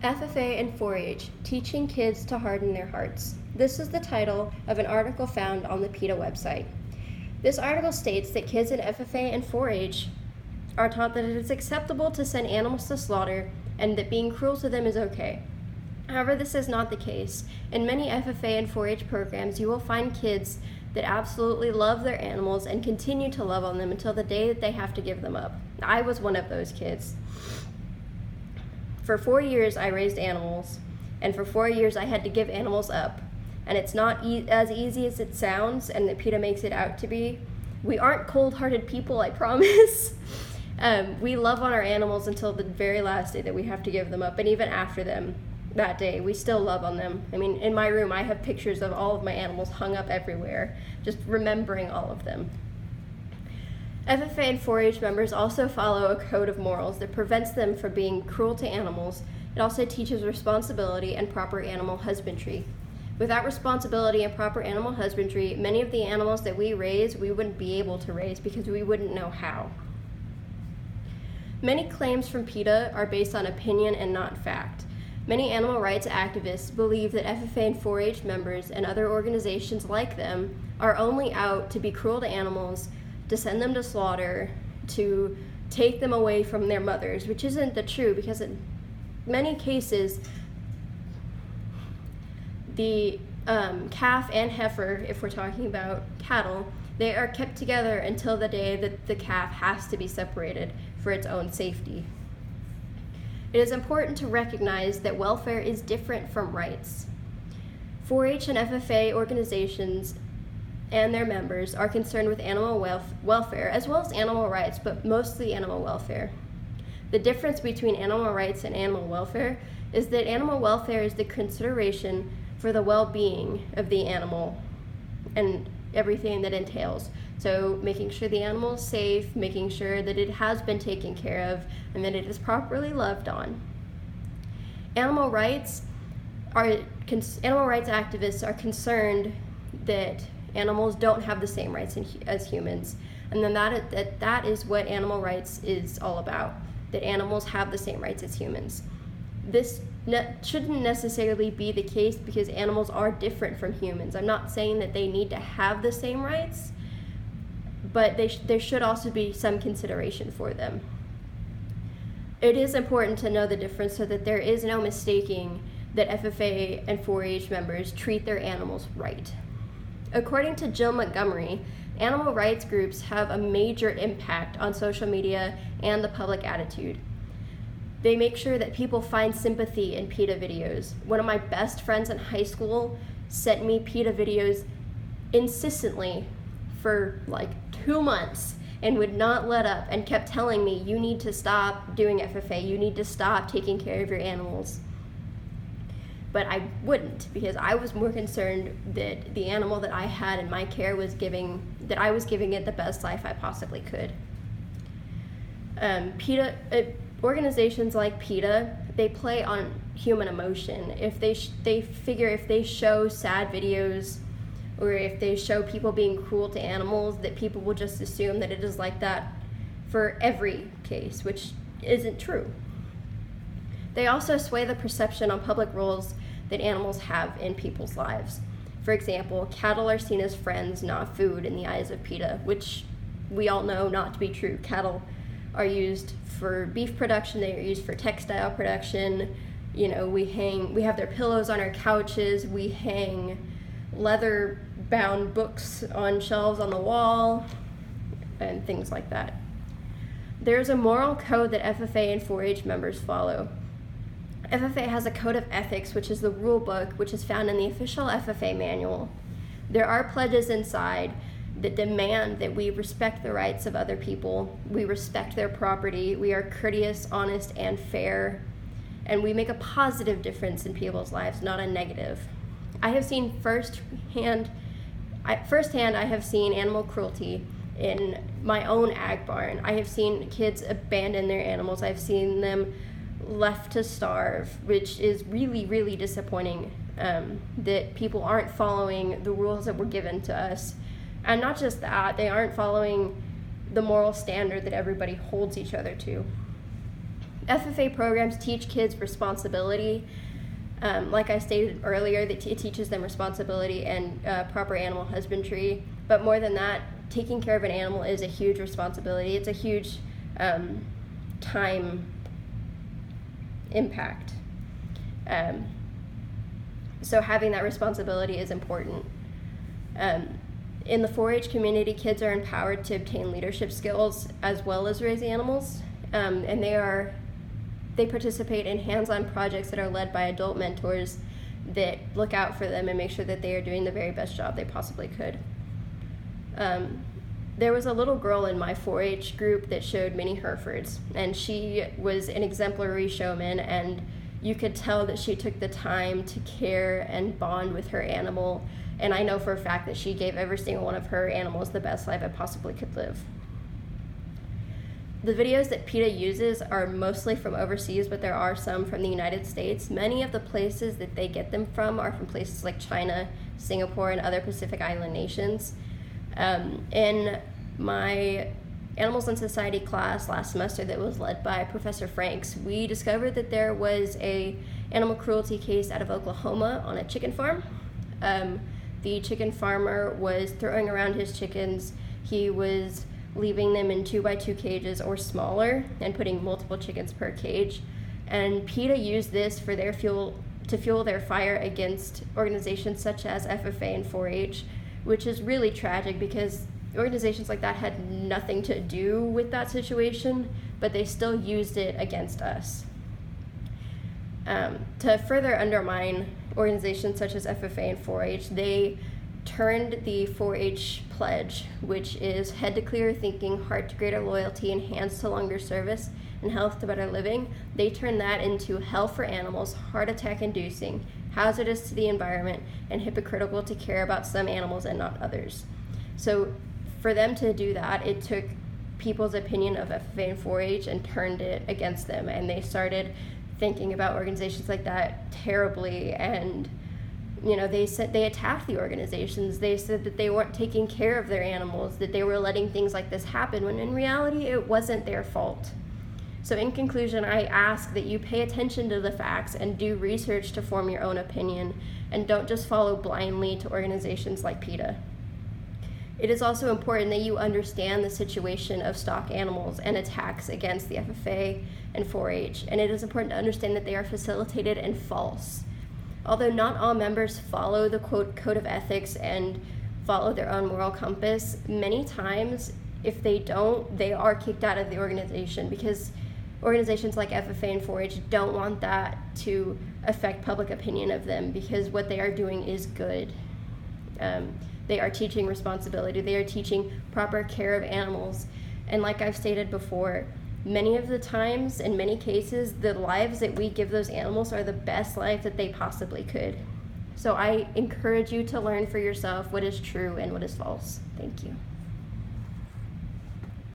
FFA and 4-H, Teaching Kids to Harden Their Hearts. This is the title of an article found on the PETA website. This article states that kids in FFA and 4-H are taught that it is acceptable to send animals to slaughter and that being cruel to them is okay. However, this is not the case. In many FFA and 4-H programs, you will find kids that absolutely love their animals and continue to love on them until the day that they have to give them up. I was one of those kids. For 4 years, I raised animals, and for 4 years, I had to give animals up. And it's not as easy as it sounds, and that PETA makes it out to be. We aren't cold-hearted people, I promise. We love on our animals until the very last day that we have to give them up, and even after that day, we still love on them. I mean, in my room, I have pictures of all of my animals hung up everywhere, just remembering all of them. FFA and 4-H members also follow a code of morals that prevents them from being cruel to animals. It also teaches responsibility and proper animal husbandry. Without responsibility and proper animal husbandry, many of the animals that we raise, we wouldn't be able to raise because we wouldn't know how. Many claims from PETA are based on opinion and not fact. Many animal rights activists believe that FFA and 4-H members and other organizations like them are only out to be cruel to animals, to send them to slaughter, to take them away from their mothers, which isn't the true, because in many cases, the calf and heifer, if we're talking about cattle, they are kept together until the day that the calf has to be separated for its own safety. It is important to recognize that welfare is different from rights. 4-H and FFA organizations and their members are concerned with animal welfare as well as animal rights, but mostly animal welfare. The difference between animal rights and animal welfare is that animal welfare is the consideration for the well-being of the animal and everything that entails. So making sure the animal is safe, making sure that it has been taken care of, and that it is properly loved on. Animal rights activists are concerned that animals don't have the same rights as humans, and then that is what animal rights is all about, that animals have the same rights as humans. This shouldn't necessarily be the case because animals are different from humans. I'm not saying that they need to have the same rights, but there should also be some consideration for them. It is important to know the difference so that there is no mistaking that FFA and 4-H members treat their animals right. According to Jill Montgomery, animal rights groups have a major impact on social media and the public attitude. They make sure that people find sympathy in PETA videos. One of my best friends in high school sent me PETA videos insistently for like 2 months and would not let up and kept telling me, you need to stop doing FFA, you need to stop taking care of your animals. But I wouldn't, because I was more concerned that the animal that I had in my care was giving it the best life I possibly could. Organizations like PETA, they play on human emotion. If they figure if they show sad videos or if they show people being cruel to animals, that people will just assume that it is like that for every case, which isn't true. They also sway the perception on public roles that animals have in people's lives. For example, cattle are seen as friends, not food, in the eyes of PETA, which we all know not to be true. Cattle are used for beef production, they are used for textile production. You know, we have their pillows on our couches, we hang leather-bound books on shelves on the wall, and things like that. There's a moral code that FFA and 4-H members follow. FFA has a code of ethics, which is the rule book, which is found in the official FFA manual. There are pledges inside that demand that we respect the rights of other people, we respect their property, we are courteous, honest, and fair, and we make a positive difference in people's lives, not a negative. I have seen firsthand, I have seen animal cruelty in my own ag barn. I have seen kids abandon their animals. I've seen them left to starve, which is really, really disappointing, that people aren't following the rules that were given to us. And not just that, they aren't following the moral standard that everybody holds each other to. FFA programs teach kids responsibility. Like I stated earlier, it teaches them responsibility and proper animal husbandry. But more than that, taking care of an animal is a huge responsibility. It's a huge time impact. So having that responsibility is important. In the 4-H community, kids are empowered to obtain leadership skills as well as raise animals, and they participate in hands-on projects that are led by adult mentors that look out for them and make sure that they are doing the very best job they possibly could. There was a little girl in my 4-H group that showed mini Herefords, and she was an exemplary showman, and you could tell that she took the time to care and bond with her animal, and I know for a fact that she gave every single one of her animals the best life it possibly could live. The videos that PETA uses are mostly from overseas, but there are some from the United States. Many of the places that they get them from are from places like China, Singapore, and other Pacific Island nations. In my Animals and Society class last semester that was led by Professor Franks, we discovered that there was a animal cruelty case out of Oklahoma on a chicken farm. The chicken farmer was throwing around his chickens. He was leaving them in 2x2 cages or smaller and putting multiple chickens per cage. And PETA used this for their fuel their fire against organizations such as FFA and 4-H, which is really tragic because organizations like that had nothing to do with that situation, but they still used it against us. To further undermine organizations such as FFA and 4-H, they turned the 4-H pledge, which is head to clearer thinking, heart to greater loyalty, and hands to longer service, and health to better living. They turned that into hell for animals, heart attack inducing, hazardous to the environment, and hypocritical to care about some animals and not others. So for them to do that, it took people's opinion of FFA and 4-H and turned it against them, and they started thinking about organizations like that terribly, and they said they attacked the organizations. They said that they weren't taking care of their animals, that they were letting things like this happen, when in reality it wasn't their fault. So in conclusion, I ask that you pay attention to the facts and do research to form your own opinion, and don't just follow blindly to organizations like PETA. It is also important that you understand the situation of stock animals and attacks against the FFA and 4-H, and it is important to understand that they are facilitated and false. Although not all members follow the quote code of ethics and follow their own moral compass, many times if they don't, they are kicked out of the organization because organizations like FFA and 4-H don't want that to affect public opinion of them, because what they are doing is good. They are teaching responsibility. They are teaching proper care of animals. And like I've stated before, many of the times, in many cases, the lives that we give those animals are the best life that they possibly could. So I encourage you to learn for yourself what is true and what is false. Thank you.